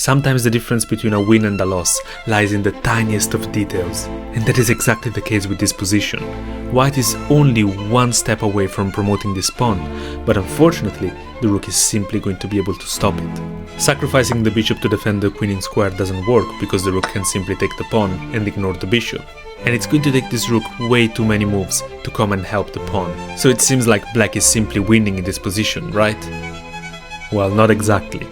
Sometimes the difference between a win and a loss lies in the tiniest of details, and that is exactly the case with this position. White is only one step away from promoting this pawn, but unfortunately the rook is simply going to be able to stop it. Sacrificing the bishop to defend the queen in square doesn't work because the rook can simply take the pawn and ignore the bishop. And it's going to take this rook way too many moves to come and help the pawn. So it seems like black is simply winning in this position, right? Well, not exactly.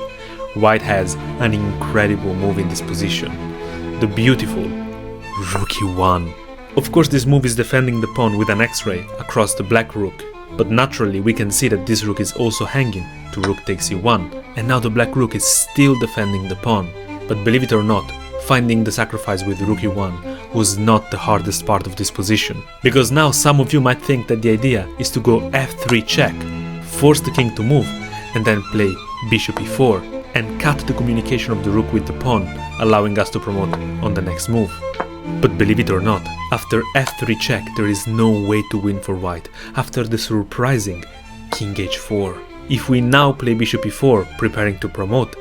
White has an incredible move in this position. The beautiful Rook e1. Of course, this move is defending the pawn with an X-ray across the black rook. But naturally we can see that this rook is also hanging to rook takes e1. And now the black rook is still defending the pawn. But believe it or not, finding the sacrifice with rook e1 was not the hardest part of this position. Because now some of you might think that the idea is to go f3 check, force the king to move, and then play bishop e4, and cut the communication of the rook with the pawn, allowing us to promote on the next move. But believe it or not, after f3 check there is no way to win for white, after the surprising king h4. If we now play bishop e4, preparing to promote,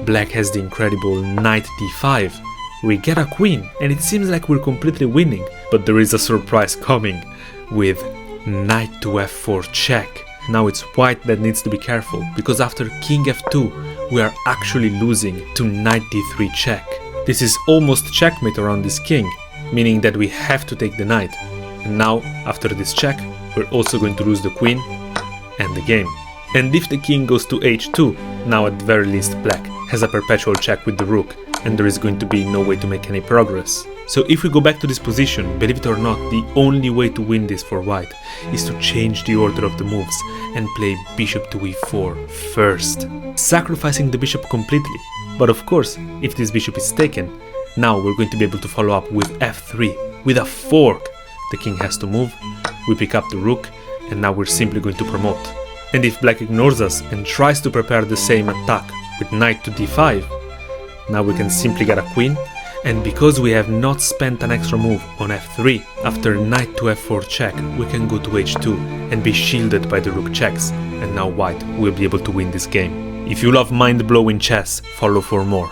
black has the incredible knight d5. We get a queen, and it seems like we're completely winning, but there is a surprise coming with knight to f4 check. Now it's white that needs to be careful, because after king f2 we are actually losing to knight d3 check. This is almost checkmate around this king, meaning that we have to take the knight. And now, after this check, we're also going to lose the queen and the game. And if the king goes to h2, now at the very least black has a perpetual check with the rook, and there is going to be no way to make any progress. So if we go back to this position, believe it or not, the only way to win this for white is to change the order of the moves and play bishop to e4 first, sacrificing the bishop completely. But of course, if this bishop is taken, now we're going to be able to follow up with f3, with a fork. The king has to move, we pick up the rook, and now we're simply going to promote. And if black ignores us and tries to prepare the same attack with knight to d5, now we can simply get a queen, and because we have not spent an extra move on f3, after knight to f4 check, we can go to h2 and be shielded by the rook checks, and now white will be able to win this game. If you love mind-blowing chess, follow for more.